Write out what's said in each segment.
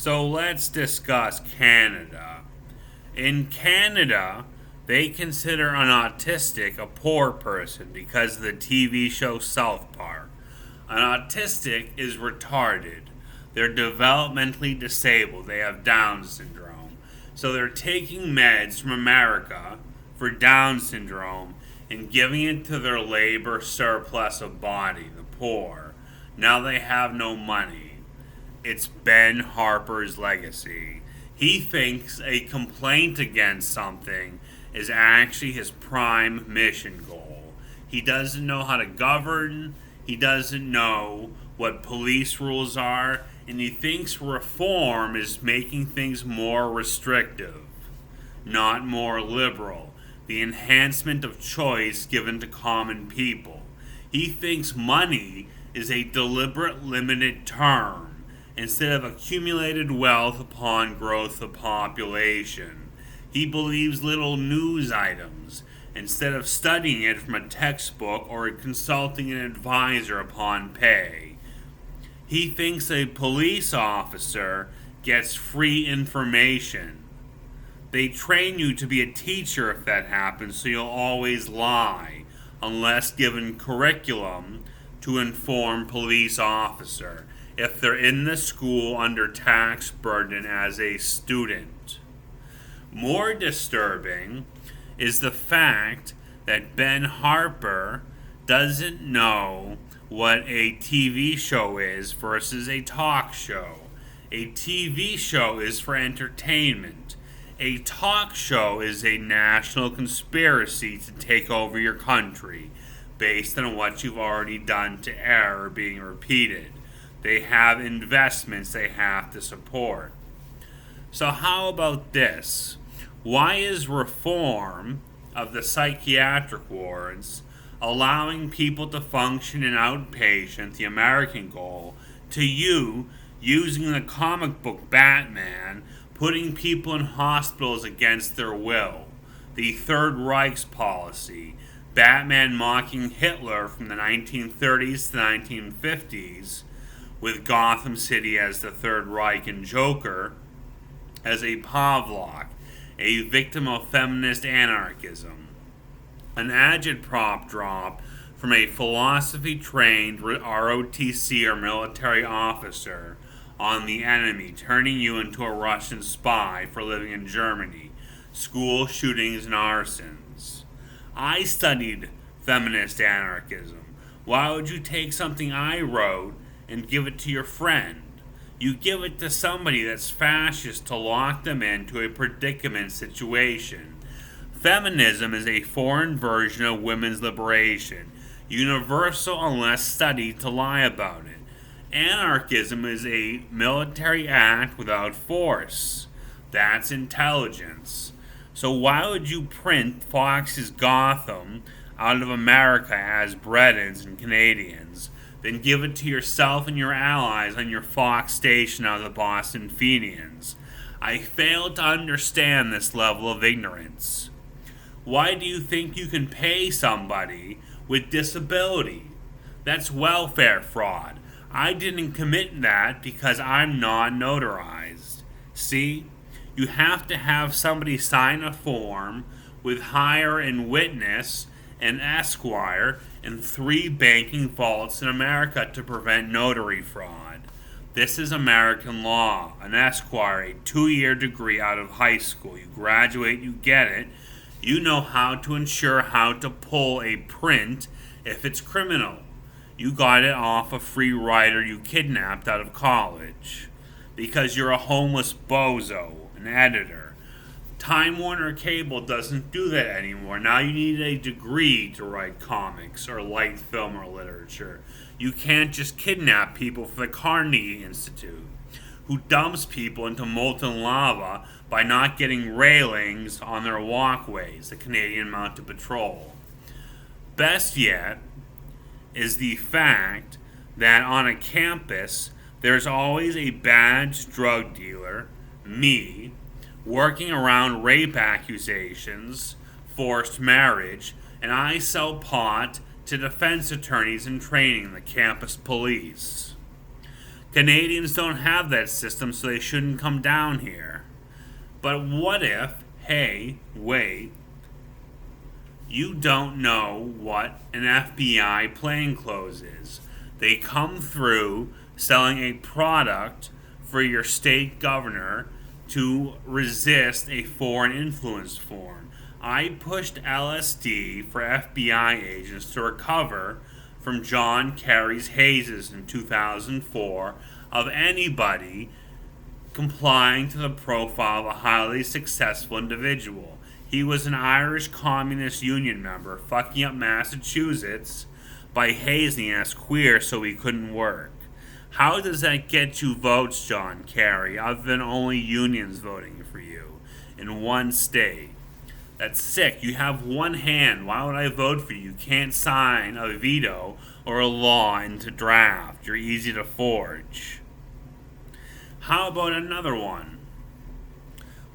So let's discuss Canada. In Canada, they consider an autistic a poor person because of the TV show South Park. An autistic is retarded. They're developmentally disabled. They have Down syndrome. So they're taking meds from America for Down syndrome and giving it to their labor surplus of body, the poor. Now they have no money. It's Ben Harper's legacy. He thinks a complaint against something is actually his prime mission goal. He doesn't know how to govern, he doesn't know what police rules are, and he thinks reform is making things more restrictive, not more liberal. The enhancement of choice given to common people. He thinks money is a deliberate limited term instead of accumulated wealth upon growth of population. He believes little news items instead of studying it from a textbook or consulting an advisor upon pay. He thinks a police officer gets free information. They train you to be a teacher if that happens, so you'll always lie, unless given curriculum to inform police officer if they're in the school under tax burden as a student. More disturbing is the fact that Ben Harper doesn't know what a TV show is versus a talk show. A TV show is for entertainment. A talk show is a national conspiracy to take over your country based on what you've already done to error being repeated. They have investments they have to support. So how about this? Why is reform of the psychiatric wards allowing people to function in outpatient, the American goal, to you using the comic book Batman, putting people in hospitals against their will, the Third Reich's policy, Batman mocking Hitler from the 1930s to the 1950s, with Gotham City as the Third Reich and Joker as a Pavlok, a victim of feminist anarchism. An agitprop drop from a philosophy-trained ROTC or military officer on the enemy, turning you into a Russian spy for living in Germany, school shootings and arsons. I studied feminist anarchism. Why would you take something I wrote and give it to your friend? You give it to somebody that's fascist to lock them into a predicament situation. Feminism is a foreign version of women's liberation, universal unless studied to lie about it. Anarchism is a military act without force. That's intelligence. So why would you print Fox's Gotham out of America as Bretons and Canadians, then give it to yourself and your allies on your Fox station out of the Boston Fenians? I fail to understand this level of ignorance. Why do you think you can pay somebody with disability? That's welfare fraud. I didn't commit that because I'm non-notarized. See? You have to have somebody sign a form with hire and witness and esquire and 3 banking vaults in America to prevent notary fraud. This is American law. An esquire, a 2-year degree out of high school. You graduate, you get it. You know how to ensure how to pull a print if it's criminal. You got it off a free rider you kidnapped out of college. Because you're a homeless bozo, an editor. Time Warner Cable doesn't do that anymore. Now you need a degree to write comics or light film or literature. You can't just kidnap people for the Carnegie Institute, who dumps people into molten lava by not getting railings on their walkways, the Canadian Mounted Patrol. Best yet is the fact that on a campus there's always a badged drug dealer, me, working around rape accusations, forced marriage, and I sell pot to defense attorneys in training, the campus police. Canadians don't have that system, so they shouldn't come down here. But what if, hey, wait, you don't know what an FBI plainclothes is? They come through selling a product for your state governor to resist a foreign influence form. I pushed LSD for FBI agents to recover from John Kerry's hazes in 2004 of anybody complying to the profile of a highly successful individual. He was an Irish Communist Union member fucking up Massachusetts by hazing us queer so he couldn't work. How does that get you votes, John Kerry, other than only unions voting for you in one state? That's sick. You have one hand. Why would I vote for you? You can't sign a veto or a law into draft. You're easy to forge. How about another one?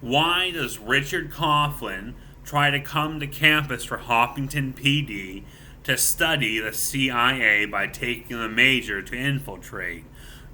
Why does Richard Coughlin try to come to campus for Hopkinton PD to study the CIA by taking a major to infiltrate?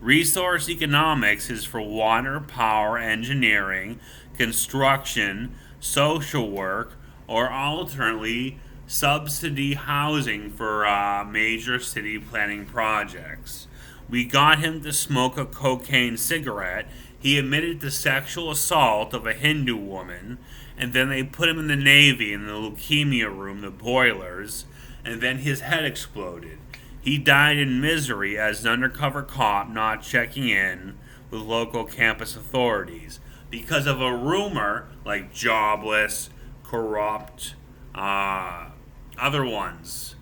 Resource economics is for water, power, engineering, construction, social work, or alternately subsidy housing for major city planning projects. We got him to smoke a cocaine cigarette. He admitted to sexual assault of a Hindu woman, and then they put him in the Navy in the leukemia room, the boilers, and then his head exploded. He died in misery as an undercover cop not checking in with local campus authorities because of a rumor like jobless, corrupt, other ones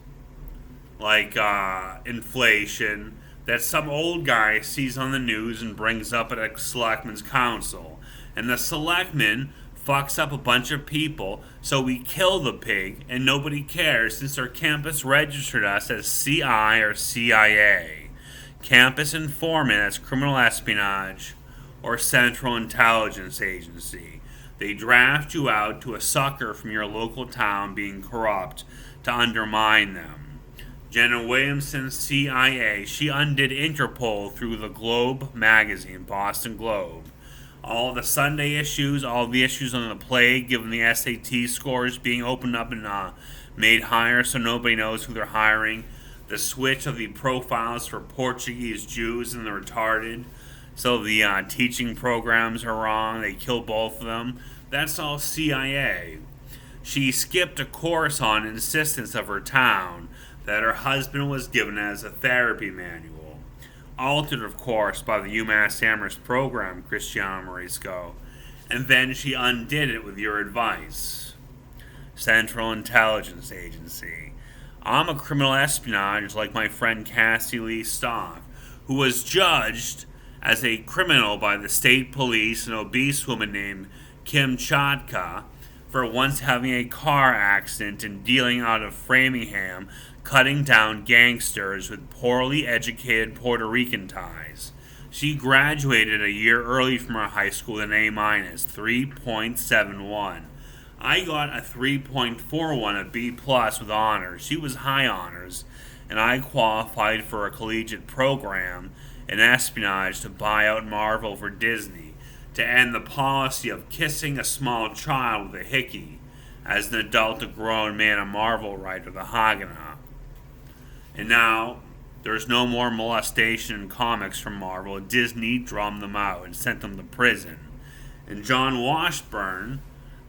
like inflation that some old guy sees on the news and brings up at a selectman's council. And the selectman fucks up a bunch of people, so we kill the pig, and nobody cares since our campus registered us as CI or CIA. Campus informant, that's criminal espionage, or Central Intelligence Agency. They draft you out to a sucker from your local town being corrupt to undermine them. Jenna Williamson, CIA, she undid Interpol through the Globe magazine, Boston Globe. All the Sunday issues, all the issues on the plague, given the SAT scores being opened up and made higher so nobody knows who they're hiring. The switch of the profiles for Portuguese Jews and the retarded, so the teaching programs are wrong, they kill both of them. That's all CIA. She skipped a course on insistence of her town that her husband was given as a therapy manual. Altered, of course, by the UMass Amherst program, Cristiano Morisco, and then she undid it with your advice. Central Intelligence Agency. I'm a criminal espionage like my friend Cassie Lee Stock, who was judged as a criminal by the state police, an obese woman named Kim Chatka, for once having a car accident and dealing out of Framingham, cutting down gangsters with poorly educated Puerto Rican ties. She graduated a year early from her high school with an A-, 3.71. I got a 3.41, a B+ with honors. She was high honors, and I qualified for a collegiate program in espionage to buy out Marvel for Disney, to end the policy of kissing a small child with a hickey, as an adult, a grown man, a Marvel writer, the Haganah. And now, there's no more molestation in comics from Marvel. Disney drummed them out and sent them to prison. And John Washburn,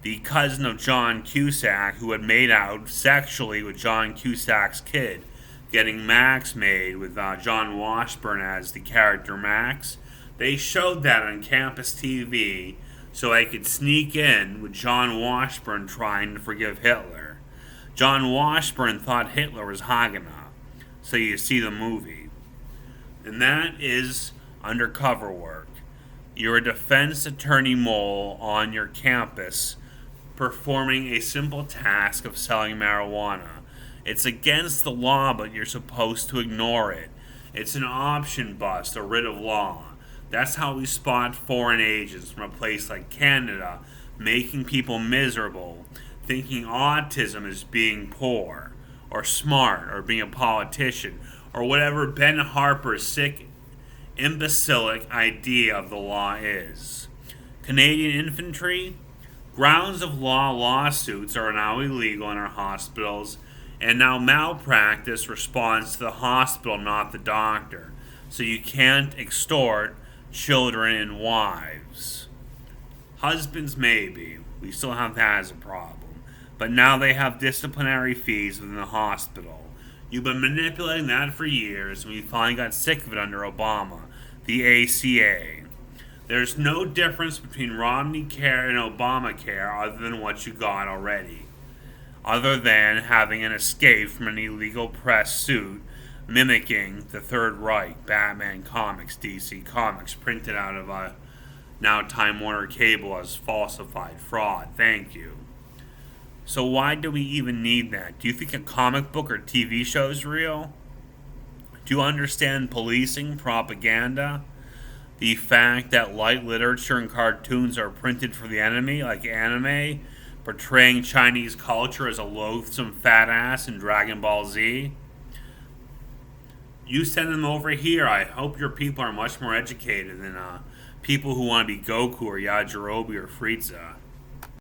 the cousin of John Cusack, who had made out sexually with John Cusack's kid, getting Max made with John Washburn as the character Max, they showed that on campus TV so I could sneak in with John Washburn trying to forgive Hitler. John Washburn thought Hitler was Haganah. So you see the movie. And that is undercover work. You're a defense attorney mole on your campus performing a simple task of selling marijuana. It's against the law, but you're supposed to ignore it. It's an option bust, a writ of law. That's how we spot foreign agents from a place like Canada making people miserable, thinking autism is being poor, or smart, or being a politician, or whatever Ben Harper's sick imbecilic idea of the law is. Canadian infantry, grounds of law lawsuits are now illegal in our hospitals, and now malpractice responds to the hospital, not the doctor. So you can't extort children and wives. Husbands, maybe. We still have that as a problem. But now they have disciplinary fees within the hospital. You've been manipulating that for years, and we finally got sick of it under Obama. The ACA. There's no difference between Romney Care and Obamacare other than what you got already. Other than having an escape from an illegal press suit mimicking the Third Reich, Batman comics, DC comics, printed out of now Time Warner Cable as falsified fraud. Thank you. So why do we even need that? Do you think a comic book or TV show is real? Do you understand policing, propaganda? The fact that light literature and cartoons are printed for the enemy, like anime, portraying Chinese culture as a loathsome fat ass in Dragon Ball Z? You send them over here. I hope your people are much more educated than people who want to be Goku or Yajirobe or Frieza.